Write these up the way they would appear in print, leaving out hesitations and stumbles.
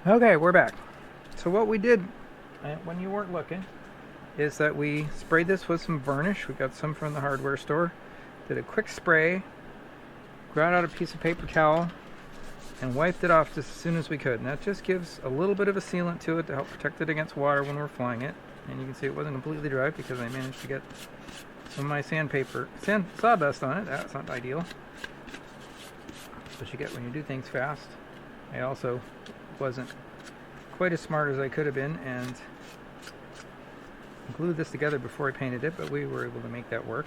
Okay, we're back. So what we did when you weren't looking is that we sprayed this with some varnish. We got some from the hardware store. Did a quick spray, got out a piece of paper towel, and wiped it off just as soon as we could. And that just gives a little bit of a sealant to it to help protect it against water when we're flying it. And you can see it wasn't completely dry because I managed to get some of my sawdust on it. That's not ideal. That's what you get when you do things fast. I also wasn't quite as smart as I could have been and glued this together before I painted it, but we were able to make that work.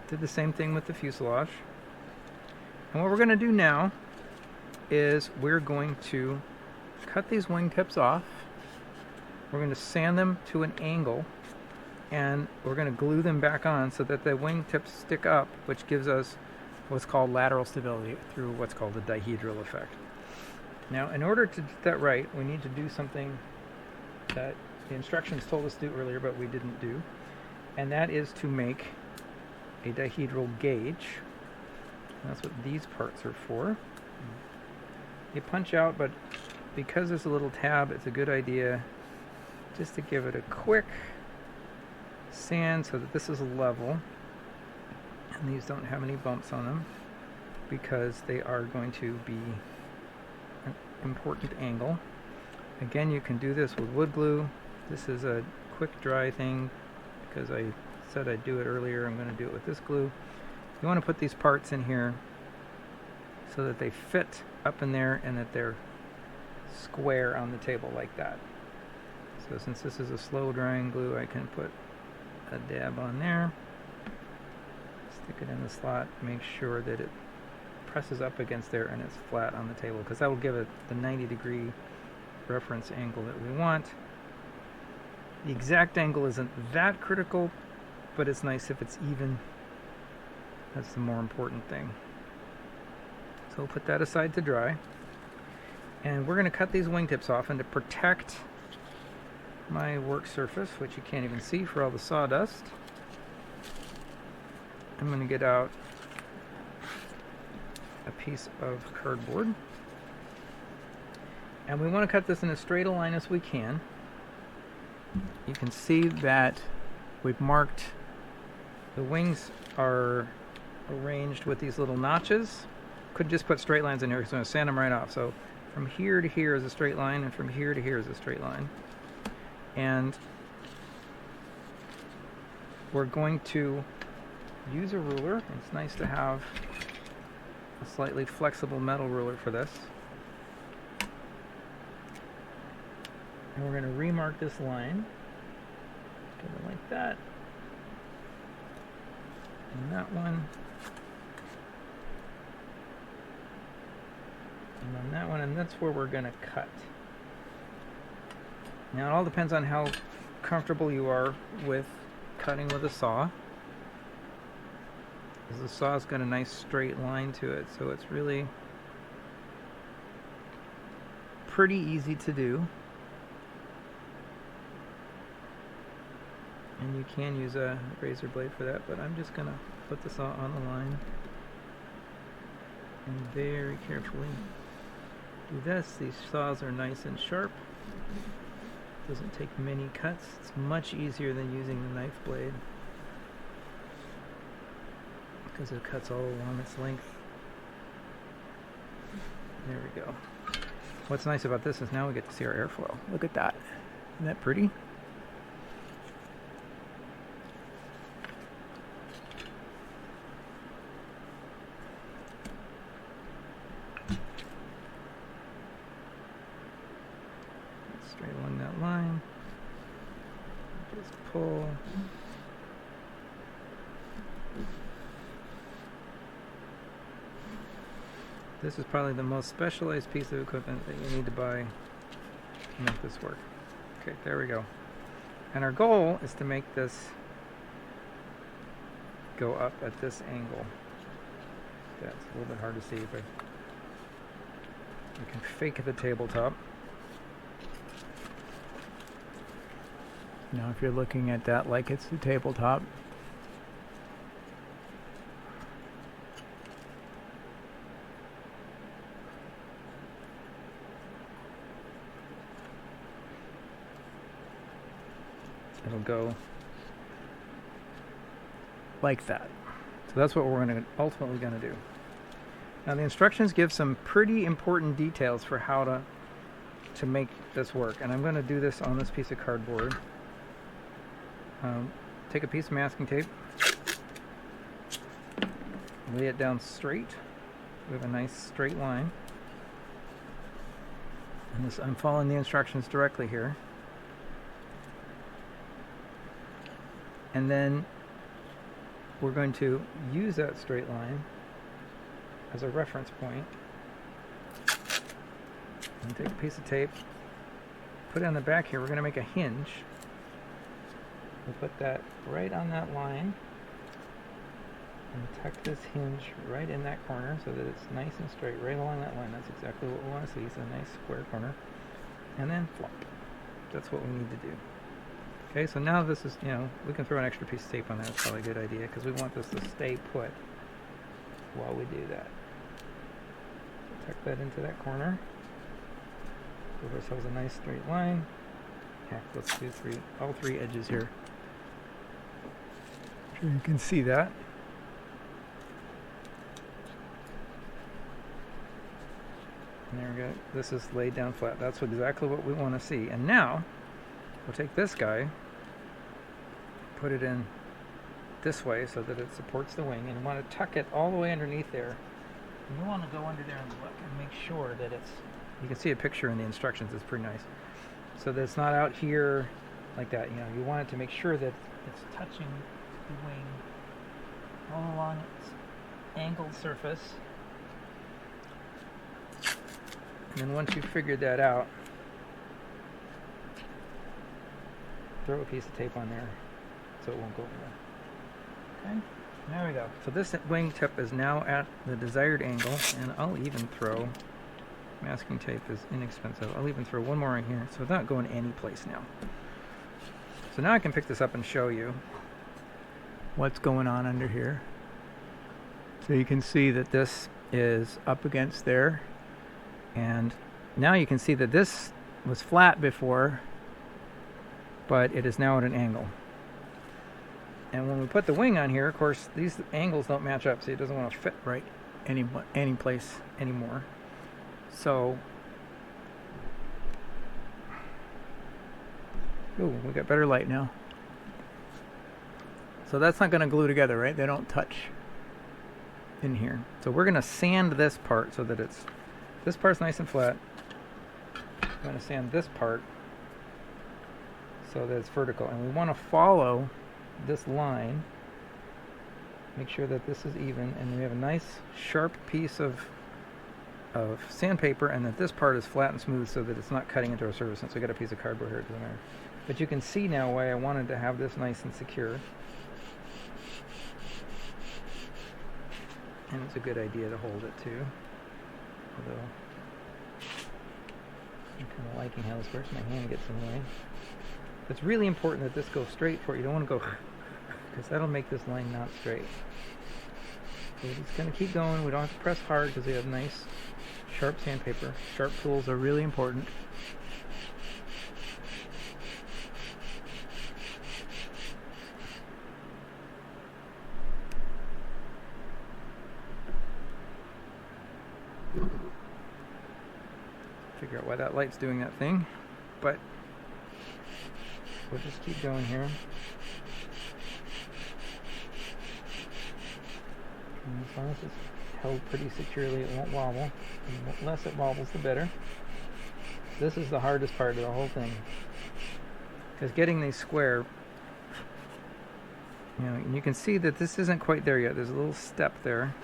Did the same thing with the fuselage. And what we're going to do now is we're going to cut these wingtips off. We're going to sand them to an angle, and we're going to glue them back on so that the wingtips stick up, which gives us what's called lateral stability through what's called the dihedral effect. Now, in order to get that right, we need to do something that the instructions told us to do earlier, but we didn't do, and that is to make a dihedral gauge. That's what these parts are for. They punch out, but because there's a little tab, it's a good idea just to give it a quick sand so that this is level. And these don't have any bumps on them because they are going to be an important angle. Again, you can do this with wood glue. This is a quick dry thing because I said I'd do it earlier. I'm going to do it with this glue. You want to put these parts in here so that they fit up in there and that they're square on the table like that. So since this is a slow drying glue, I can put a dab on there, stick it in the slot, make sure that it presses up against there and it's flat on the table, because that will give it the 90-degree reference angle that we want. The exact angle isn't that critical, but it's nice if it's even. That's the more important thing. So we'll put that aside to dry. And we're going to cut these wingtips off, and to protect my work surface, which you can't even see for all the sawdust, I'm going to get out a piece of cardboard. And we want to cut this in as straight a line as we can. You can see that we've marked the wings are arranged with these little notches. Could just put straight lines in here because I'm going to sand them right off. So from here to here is a straight line, and from here to here is a straight line. And we're going to use a ruler. It's nice to have a slightly flexible metal ruler for this. And we're going to remark this line. Get it like that. And that one. And then that one, and that's where we're going to cut. Now it all depends on how comfortable you are with cutting with a saw. Because the saw's got a nice straight line to it, so it's really pretty easy to do. And you can use a razor blade for that, but I'm just going to put the saw on the line and very carefully do this. These saws are nice and sharp. Doesn't take many cuts. It's much easier than using the knife blade because it cuts all along its length. There we go. What's nice about this is now we get to see our airflow. Look at that. Isn't that pretty? Straight along that line. Just pull. This is probably the most specialized piece of equipment that you need to buy to make this work. Okay, there we go. And our goal is to make this go up at this angle. That's a little bit hard to see, but you can fake the tabletop. Now if you're looking at that like it's the tabletop, it'll go like that. So that's what we're ultimately going to do. Now the instructions give some pretty important details for how to make this work, and I'm going to do this on this piece of cardboard. Take a piece of masking tape, lay it down straight. We have a nice straight line. And this, I'm following the instructions directly here. And then we're going to use that straight line as a reference point. And take a piece of tape, put it on the back here. We're going to make a hinge. We'll put that right on that line and tuck this hinge right in that corner so that it's nice and straight right along that line. That's exactly what we want to see. So a nice square corner. And then flop. That's what we need to do. Okay, so now this is, we can throw an extra piece of tape on there. That's probably a good idea because we want this to stay put while we do that. So tuck that into that corner. Give ourselves a nice straight line. Heck, let's do all three edges here. I'm sure you can see that. And there we go. This is laid down flat. That's exactly what we want to see. And now we'll take this guy, put it in this way so that it supports the wing, and you want to tuck it all the way underneath there. And you want to go under there and look and make sure that it's, you can see a picture in the instructions, it's pretty nice. So that it's not out here like that. You want it to make sure that it's touching the wing all along its angled surface. And then once you've figured that out, throw a piece of tape on there so it won't go anywhere. Okay, there we go. So this wing tip is now at the desired angle, and I'll even throw, masking tape is inexpensive, I'll even throw one more in here so it's not going any place now. So now I can pick this up and show you what's going on under here. So you can see that this is up against there, and now you can see that this was flat before, but it is now at an angle. And when we put the wing on here, of course, these angles don't match up, so it doesn't want to fit right any place anymore. So, ooh, we got better light now. So that's not going to glue together, right? They don't touch in here. So we're going to sand this part so that this part's nice and flat. I'm going to sand this part so that it's vertical. And we want to follow this line. Make sure that this is even. And we have a nice sharp piece of sandpaper, and that this part is flat and smooth so that it's not cutting into our surface. Since we got a piece of cardboard here, it doesn't matter. But you can see now why I wanted to have this nice and secure. And it's a good idea to hold it too. Although I'm kind of liking how this works. My hand gets in the way. It's really important that this goes straight for it. You don't want to go because that'll make this line not straight. So we're just going to keep going. We don't have to press hard because we have nice sharp sandpaper. Sharp tools are really important. Figure out why that light's doing that thing, but we'll just keep going here. And as long as it's held pretty securely, it won't wobble. And the less it wobbles, the better. This is the hardest part of the whole thing, because getting these square, and you can see that this isn't quite there yet. There's a little step there.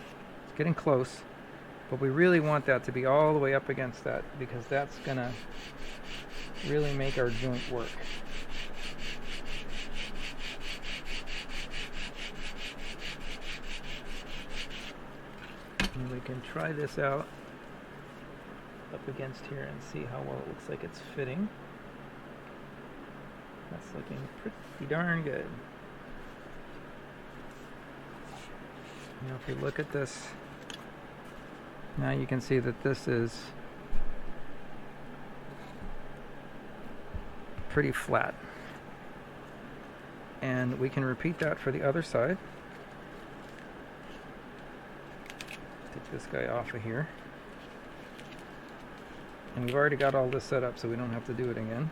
It's getting close. But we really want that to be all the way up against that, because that's going to really make our joint work. And we can try this out up against here and see how well it looks like it's fitting. That's looking pretty darn good. If you look at this, now you can see that this is pretty flat. And we can repeat that for the other side. Take this guy off of here. And we've already got all this set up, so we don't have to do it again.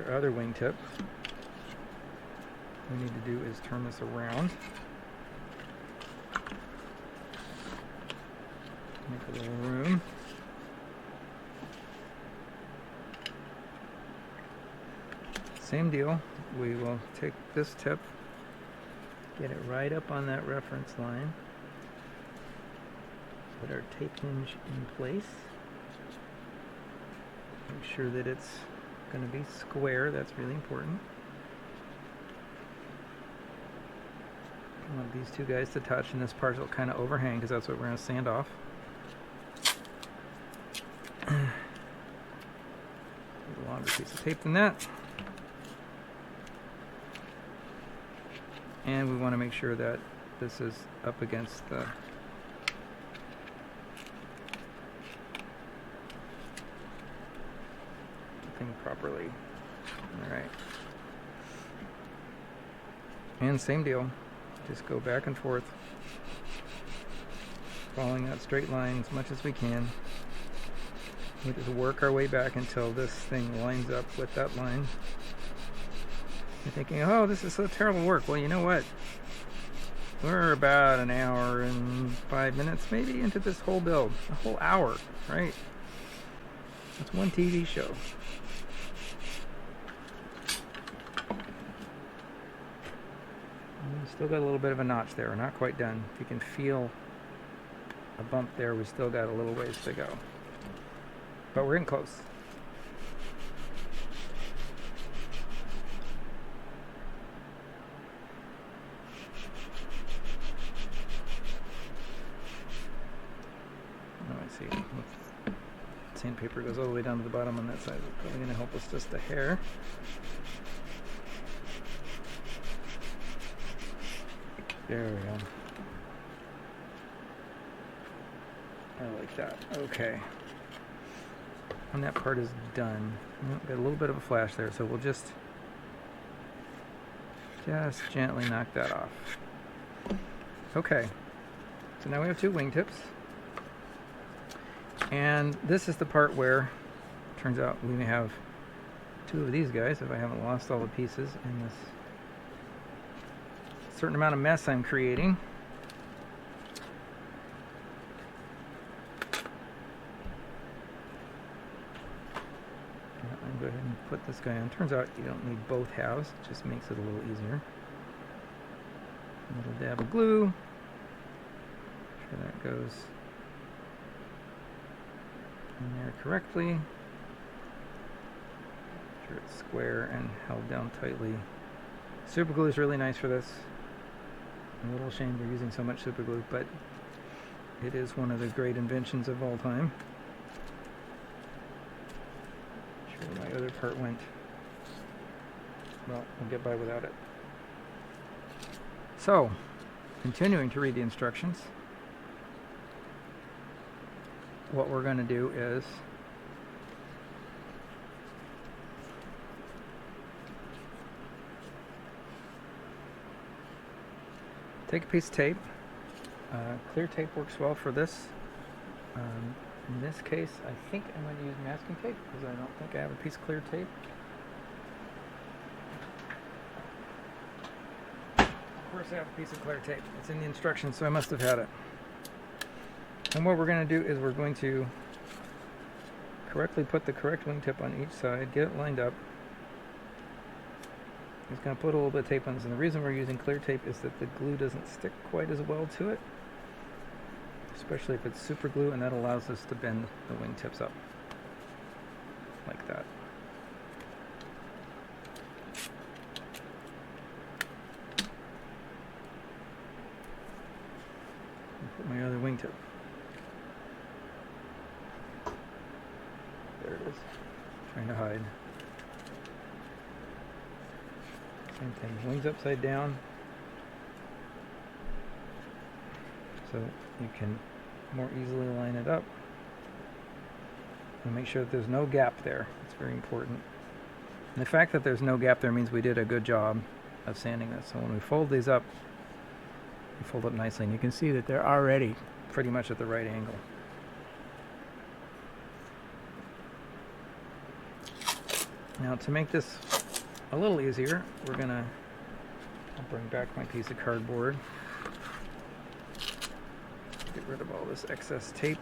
Our other wingtip, what we need to do is turn this around. Make a little room. Same deal. We will take this tip, get it right up on that reference line, put our tape hinge in place, make sure that it's going to be square. That's really important. I want these two guys to touch, and this part will kind of overhang because that's what we're going to sand off. A longer piece of tape than that. And we want to make sure that this is up against the thing properly. Alright. And same deal. Just go back and forth, following that straight line as much as we can. We just work our way back until this thing lines up with that line. You're thinking, oh, this is so terrible work. Well, you know what? We're about an hour and 5 minutes maybe into this whole build. A whole hour, right? That's one TV show. Still got a little bit of a notch there. We're not quite done. If you can feel a bump there, we still got a little ways to go. But we're in close. See, sandpaper goes all the way down to the bottom on that side. It's probably going to help us just a hair. There we go. I like that. Okay. And that part is done. Got a little bit of a flash there, so we'll just gently knock that off. Okay. So now we have two wingtips. And this is the part where it turns out we may have two of these guys if I haven't lost all the pieces in this certain amount of mess I'm creating. I'll go ahead and put this guy on. Turns out you don't need both halves, it just makes it a little easier. A little dab of glue. Make sure that goes in there correctly. Make sure it's square and held down tightly. Super glue is really nice for this. I'm a little ashamed we're using so much super glue, but it is one of the great inventions of all time. Not sure where my other part went. Well, we'll get by without it. So, continuing to read the instructions, what we're going to do is take a piece of tape. Clear tape works well for this. In this case, I think I'm going to use masking tape because I don't think I have a piece of clear tape. Of course I have a piece of clear tape. It's in the instructions, so I must have had it. And what we're going to do is we're going to correctly put the correct wingtip on each side, get it lined up. Just going to put a little bit of tape on this, and the reason we're using clear tape is that the glue doesn't stick quite as well to it, especially if it's super glue, and that allows us to bend the wingtips up like that. Put my other wingtip. There it is. Trying to hide. Same thing, wings upside down, so you can more easily line it up. And make sure that there's no gap there. It's very important. And the fact that there's no gap there means we did a good job of sanding this. So when we fold these up, they fold up nicely, and you can see that they're already pretty much at the right angle. Now to make this a little easier, I'll bring back my piece of cardboard. Get rid of all this excess tape.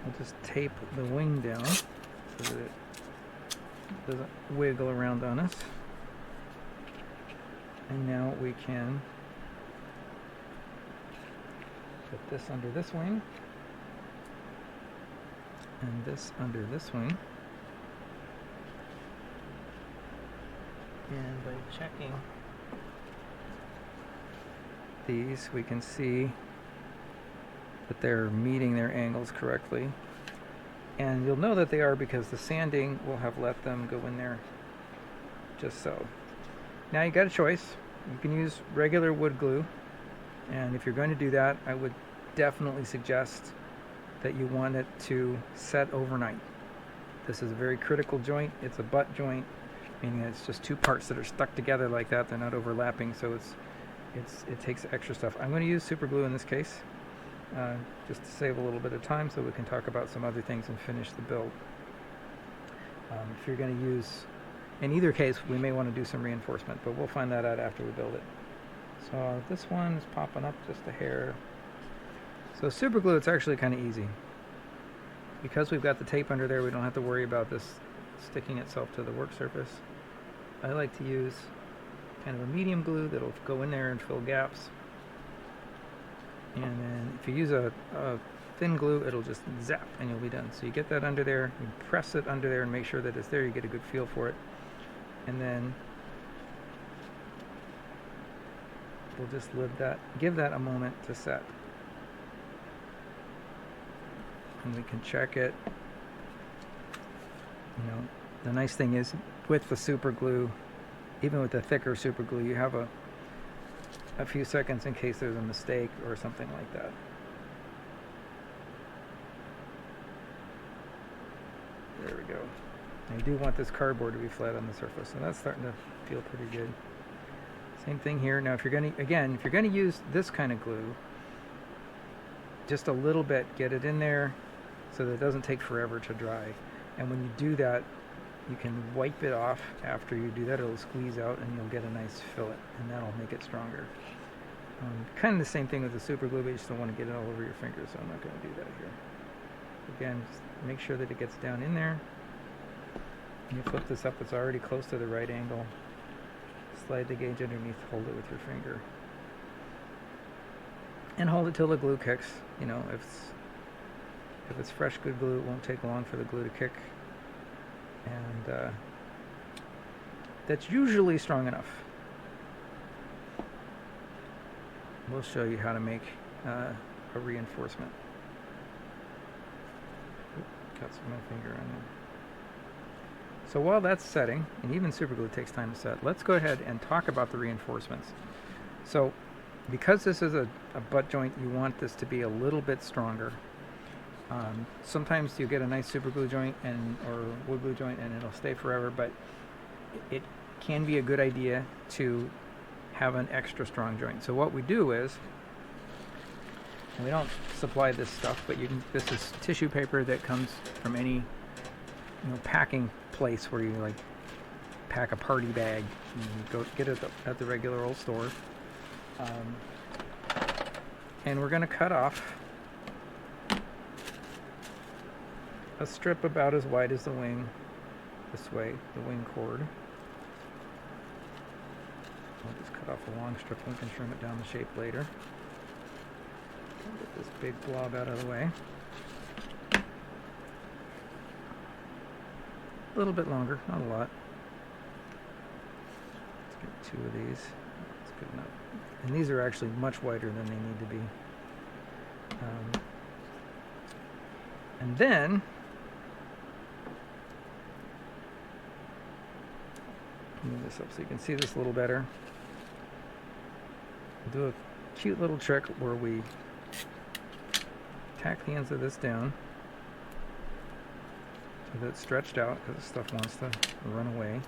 I'll just tape the wing down so that it doesn't wiggle around on us. And now we can put this under this wing and this under this wing. And by checking these, we can see that they're meeting their angles correctly. And you'll know that they are because the sanding will have let them go in there just so. Now you got a choice. You can use regular wood glue, and if you're going to do that, I would definitely suggest that you want it to set overnight. This is a very critical joint. It's a butt joint, meaning that it's just two parts that are stuck together like that. They're not overlapping, so it takes extra stuff. I'm going to use super glue in this case, just to save a little bit of time so we can talk about some other things and finish the build. If you're going to use, in either case, we may want to do some reinforcement, but we'll find that out after we build it. So this one is popping up just a hair. So super glue, it's actually kind of easy. Because we've got the tape under there, we don't have to worry about this sticking itself to the work surface. I like to use kind of a medium glue that'll go in there and fill gaps. And then if you use a thin glue, it'll just zap and you'll be done. So you get that under there, you press it under there and make sure that it's there, you get a good feel for it. And then we'll just give that a moment to set. And we can check it. You know, the nice thing is with the super glue, even with the thicker super glue, you have a few seconds in case there's a mistake or something like that. There we go. And you do want this cardboard to be flat on the surface, so that's starting to feel pretty good. Same thing here. Now if you're going to use this kind of glue, just a little bit, get it in there so that it doesn't take forever to dry. And when you do that, you can wipe it off. After you do that, it'll squeeze out and you'll get a nice fillet, and that'll make it stronger. Kind of the same thing with the super glue, but you just don't want to get it all over your fingers, so I'm not going to do that here. Again, just make sure that it gets down in there. And you flip this up, it's already close to the right angle. Slide the gauge underneath, hold it with your finger. And hold it till the glue kicks. You know, if it's fresh good glue, it won't take long for the glue to kick. And that's usually strong enough. We'll show you how to make a reinforcement. Got some of my finger on there. So while that's setting, and even super glue takes time to set, let's go ahead and talk about the reinforcements. So because this is a butt joint, you want this to be a little bit stronger. Sometimes you get a nice super glue joint or wood glue joint and it'll stay forever, but it can be a good idea to have an extra strong joint. So what we do is, and we don't supply this stuff, but this is tissue paper that comes from any packing place where you like pack a party bag. You go get it at the regular old store. And we're going to cut off a strip about as wide as the wing, this way, the wing cord. We'll just cut off a long strip and we can trim it down the shape later. Get this big blob out of the way. A little bit longer, not a lot. Let's get 2 of these. That's good enough. And these are actually much wider than they need to be. And then move this up so you can see this a little better. We'll do a cute little trick where we tack the ends of this down so that it's stretched out, because this stuff wants to run away.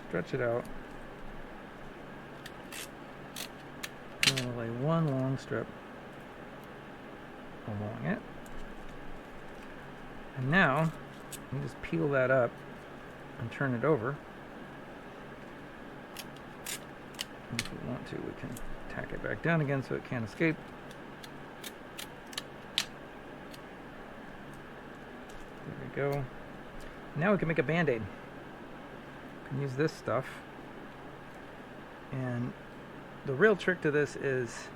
Stretch it out. And we'll lay one long strip along it. And now, you just peel that up and turn it over. And if we want to, we can tack it back down again so it can't escape. There we go. Now we can make a band-aid. We can use this stuff. And the real trick to this is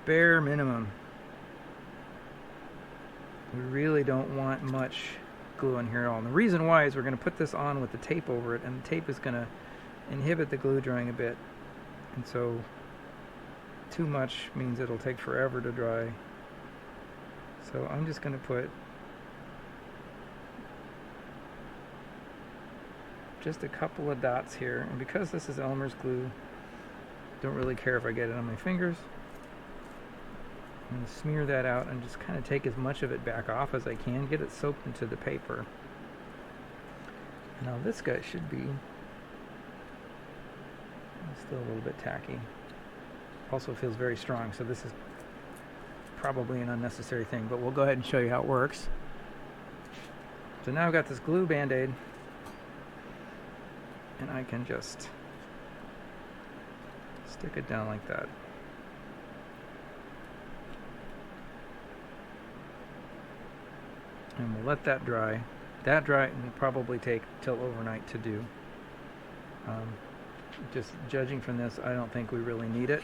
bare minimum. We really don't want much glue in here at all. And the reason why is we're going to put this on with the tape over it, and the tape is going to inhibit the glue drying a bit. And so too much means it'll take forever to dry. So I'm just going to put just a couple of dots here, and because this is Elmer's glue, don't really care if I get it on my fingers. I'm going to smear that out and just kind of take as much of it back off as I can, get it soaked into the paper. Now this guy should be still a little bit tacky. Also feels very strong, so this is probably an unnecessary thing, but we'll go ahead and show you how it works. So now I've got this glue band-aid, and I can just stick it down like that. And we'll let that dry. That dry will probably take till overnight to do. Just judging from this, I don't think we really need it,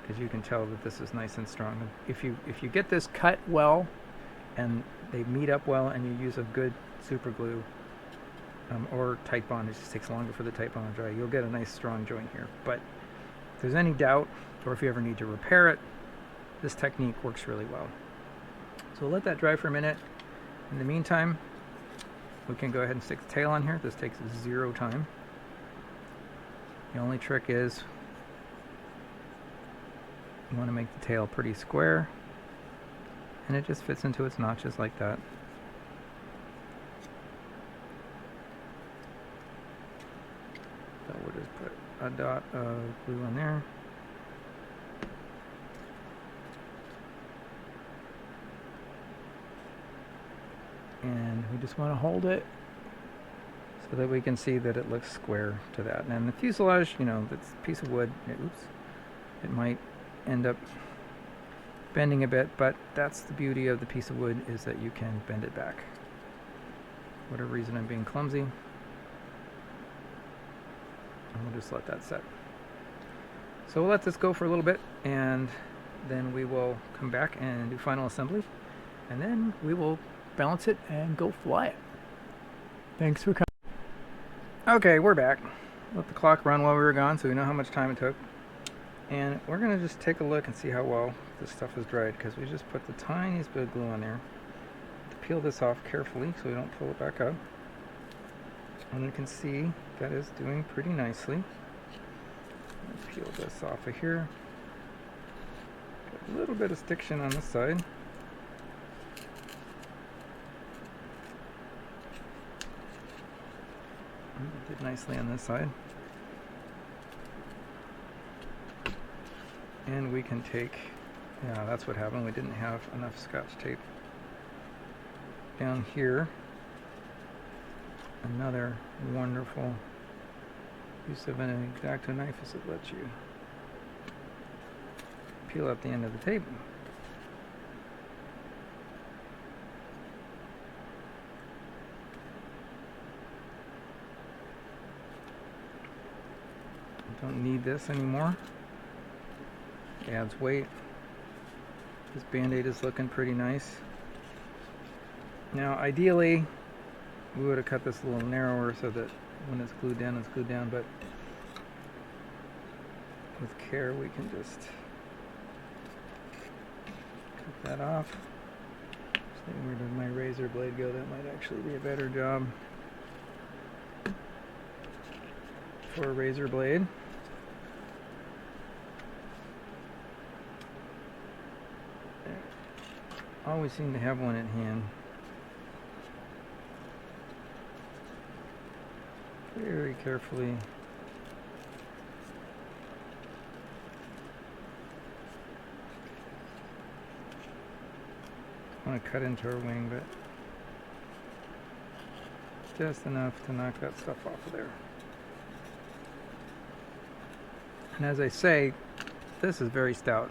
because you can tell that this is nice and strong. If you get this cut well and they meet up well, and you use a good super glue, or tight bond, it just takes longer for the tight bond to dry, you'll get a nice strong joint here. But if there's any doubt, or if you ever need to repair it, this technique works really well. So we'll let that dry for a minute. In the meantime, we can go ahead and stick the tail on here. This takes 0 time. The only trick is you want to make the tail pretty square, and it just fits into its notches like that. So we'll just put a dot of glue on there. And we just want to hold it so that we can see that it looks square to that. And the fuselage, you know, this piece of wood, it might end up bending a bit, but that's the beauty of the piece of wood, is that you can bend it back. For whatever reason, I'm being clumsy. And we'll just let that set. So we'll let this go for a little bit, and then we will come back and do final assembly, and then we will balance it and go fly it. Thanks for coming. Okay, we're back. Let the clock run while we were gone so we know how much time it took. And we're going to just take a look and see how well this stuff is dried, because we just put the tiniest bit of glue on there. Peel this off carefully so we don't pull it back up. And you can see that is doing pretty nicely. Let's peel this off of here. Got a little bit of stiction on this side. It did nicely on this side. And we can take, yeah, that's what happened. We didn't have enough Scotch tape. Down here, another wonderful use of an X-Acto knife is it lets you peel out the end of the tape. Don't need this anymore. It adds weight. This band-aid is looking pretty nice. Now ideally we would have cut this a little narrower so that when it's glued down, but with care we can just cut that off. So where did my razor blade go? That might actually be a better job for a razor blade. always seem to have one at hand. Very carefully. I want to cut into her wing, but just enough to knock that stuff off of there. And as I say, this is very stout.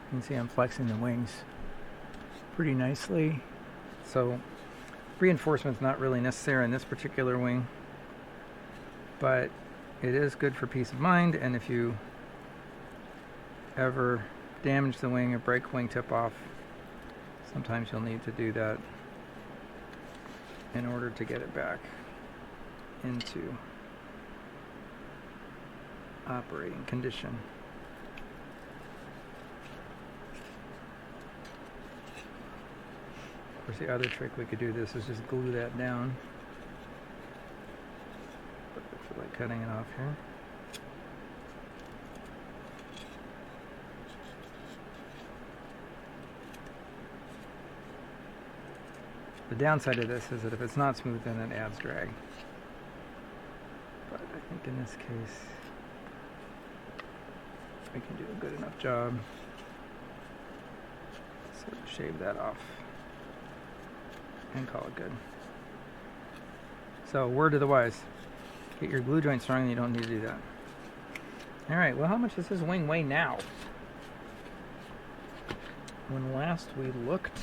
You can see I'm flexing the wings pretty nicely. So reinforcement's not really necessary in this particular wing, but it is good for peace of mind. And if you ever damage the wing or break wingtip off, sometimes you'll need to do that in order to get it back into operating condition. Of course, the other trick we could do this is just glue that down. But I feel like cutting it off here. The downside of this is that if it's not smooth, then it adds drag. But I think in this case, we can do a good enough job. So shave that off and call it good. So word to the wise, get your glue joint strong and you don't need to do that. Alright, well, how much does this wing weigh now? When last we looked,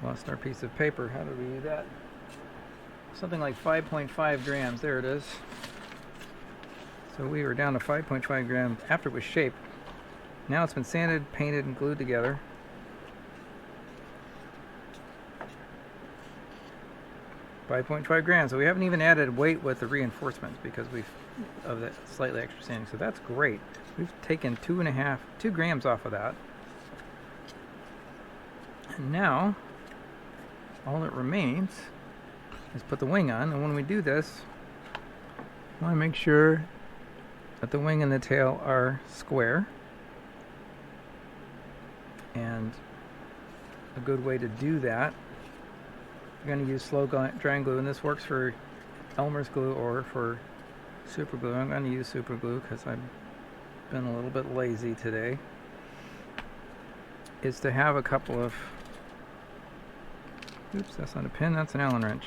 lost our piece of paper. How did we do that? Something like 5.5 grams. There it is. So we were down to 5.5 grams after it was shaped. Now it's been sanded, painted, and glued together. .5 grams. So we haven't even added weight with the reinforcements because of that slightly extra sanding. So that's great. We've taken 2 grams off of that. And now all that remains is put the wing on, and when we do this, I want to make sure that the wing and the tail are square. And a good way to do that, you're going to use slow drying glue, and this works for Elmer's glue or for super glue. I'm going to use super glue because I've been a little bit lazy today. Is to have a couple of, oops, that's not a pin, that's an Allen wrench.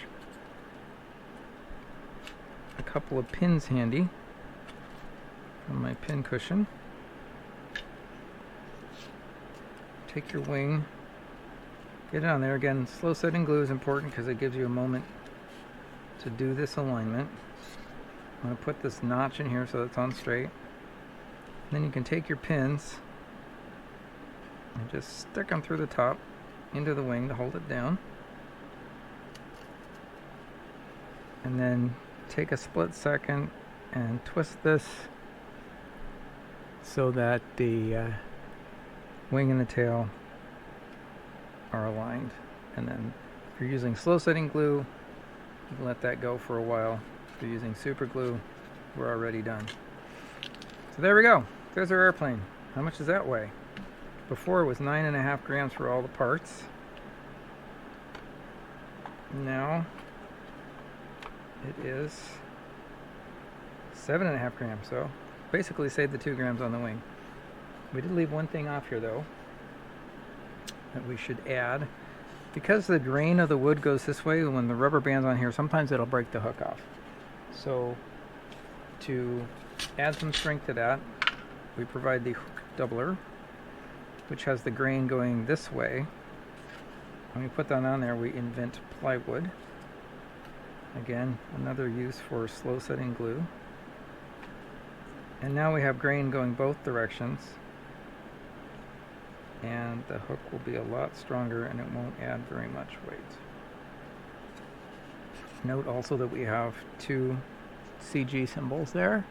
A couple of pins handy on my pin cushion. Take your wing, get it on there. Again, slow setting glue is important because it gives you a moment to do this alignment. I'm going to put this notch in here so it's on straight. Then you can take your pins and just stick them through the top into the wing to hold it down. And then take a split second and twist this so that the wing and the tail are aligned. And then if you're using slow setting glue, you can let that go for a while. If you're using super glue, we're already done. So there we go. There's our airplane. How much does that weigh? Before it was 9.5 grams for all the parts. Now it is 7.5 grams, so basically saved the 2 grams on the wing. We did leave one thing off here though that we should add. Because the grain of the wood goes this way, when the rubber band's on here, sometimes it'll break the hook off. So to add some strength to that, we provide the hook doubler, which has the grain going this way. When we put that on there, we invent plywood. Again, another use for slow setting glue. And now we have grain going both directions. And the hook will be a lot stronger and it won't add very much weight. Note also that we have 2 CG symbols there.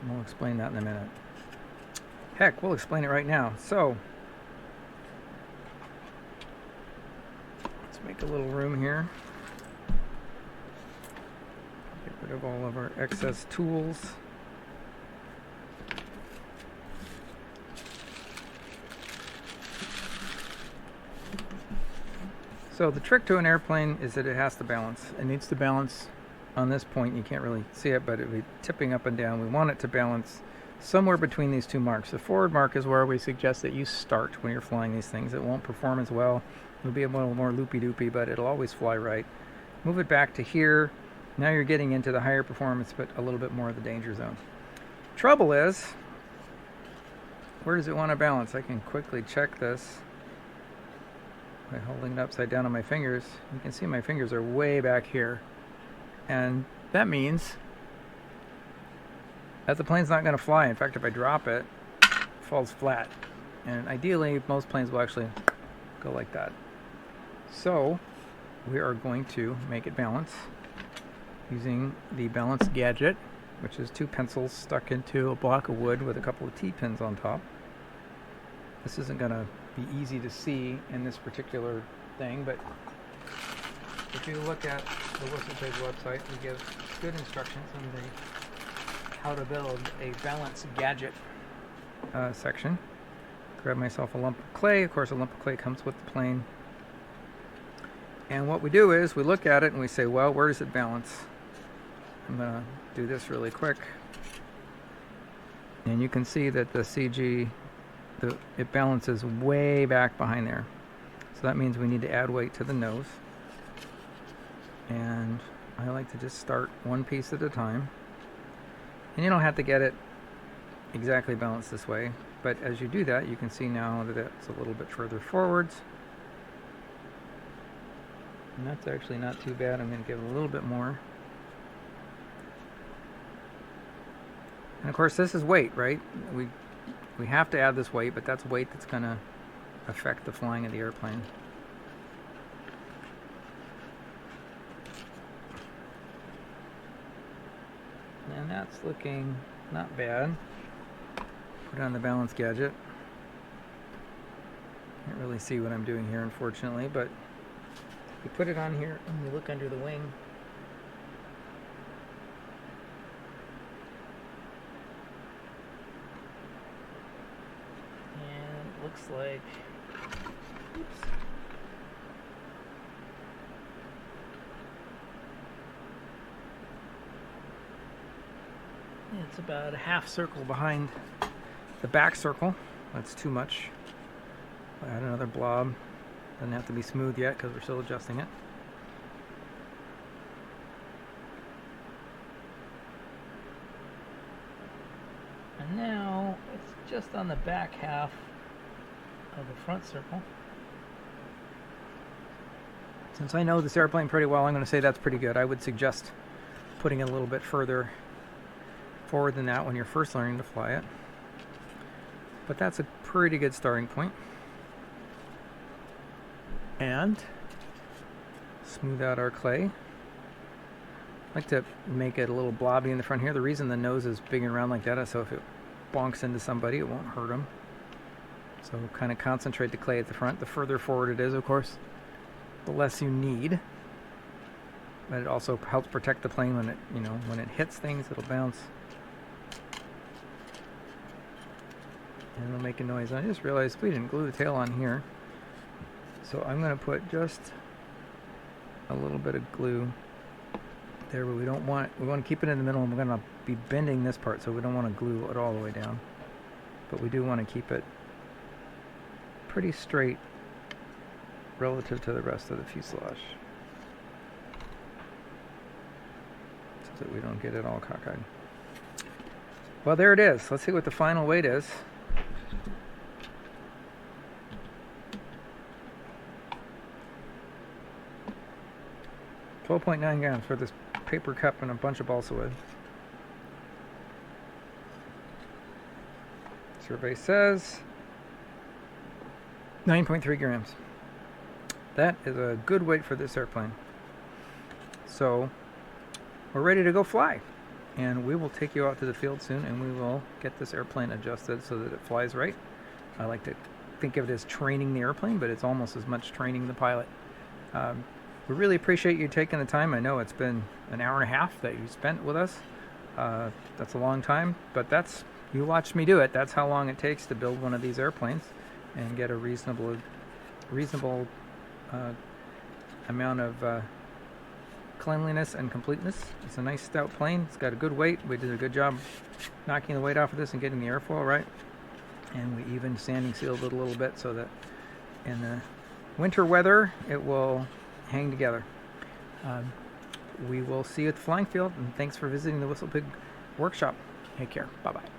And we'll explain that in a minute. Heck, we'll explain it right now. So, let's make a little room here. Get rid of all of our excess tools. So the trick to an airplane is that it has to balance. It needs to balance on this point. You can't really see it, but it'll be tipping up and down. We want it to balance somewhere between these two marks. The forward mark is where we suggest that you start when you're flying these things. It won't perform as well. It'll be a little more loopy-doopy, but it'll always fly right. Move it back to here. Now you're getting into the higher performance, but a little bit more of the danger zone. Trouble is, where does it want to balance? I can quickly check this by holding it upside down on my fingers. You can see my fingers are way back here. And that means that the plane's not going to fly. In fact, if I drop it, it falls flat. And ideally, most planes will actually go like that. So we are going to make it balance using the balance gadget, which is 2 pencils stuck into a block of wood with a couple of T-pins on top. This isn't going to be easy to see in this particular thing, but if you look at the WhistlePig website, we give good instructions on the how to build a balance gadget section. Grab myself a lump of clay. Of course, a lump of clay comes with the plane. And what we do is we look at it and we say, well, where does it balance? I'm going to do this really quick. And you can see that the CG, it balances way back behind there. So that means we need to add weight to the nose. And I like to just start one piece at a time. And you don't have to get it exactly balanced this way, but as you do that, you can see now that it's a little bit further forwards. And that's actually not too bad. I'm going to give it a little bit more. And of course, this is weight, right? We have to add this weight, but that's weight that's going to affect the flying of the airplane. And that's looking not bad. Put on the balance gadget. Can't really see what I'm doing here, unfortunately, but we put it on here and we look under the wing. And it looks like, oops. It's about a half circle behind the back circle. That's too much. I'll add another blob. Doesn't have to be smooth yet because we're still adjusting it. And now it's just on the back half of the front circle. Since I know this airplane pretty well, I'm going to say that's pretty good. I would suggest putting it a little bit further forward than that when you're first learning to fly it. But that's a pretty good starting point. And smooth out our clay. I like to make it a little blobby in the front here. The reason the nose is big and round like that is so if it bonks into somebody, it won't hurt them. So kind of concentrate the clay at the front. The further forward it is, of course, the less you need. But it also helps protect the plane when it, when it hits things, it'll bounce. And it'll make a noise. I just realized we didn't glue the tail on here. So I'm going to put just a little bit of glue there, but we want to keep it in the middle, and we're going to be bending this part, so we don't want to glue it all the way down. But we do want to keep it pretty straight relative to the rest of the fuselage, so that we don't get it all cockeyed. Well, there it is. Let's see what the final weight is. $12.9 grams for this paper cup and a bunch of balsa wood. Survey says 9.3 grams. That is a good weight for this airplane. So we're ready to go fly. And we will take you out to the field soon, and we will get this airplane adjusted so that it flies right. I like to think of it as training the airplane, but it's almost as much training the pilot. We really appreciate you taking the time. I know it's been an hour and a half that you spent with us. That's a long time, but you watched me do it. That's how long it takes to build one of these airplanes and get a reasonable amount of cleanliness and completeness. It's a nice stout plane. It's got a good weight. We did a good job knocking the weight off of this and getting the airfoil right. And we even sanding sealed it a little bit so that in the winter weather it will hang together. We will see you at the flying field, and thanks for visiting the Whistle Pig workshop. Take care. Bye-bye.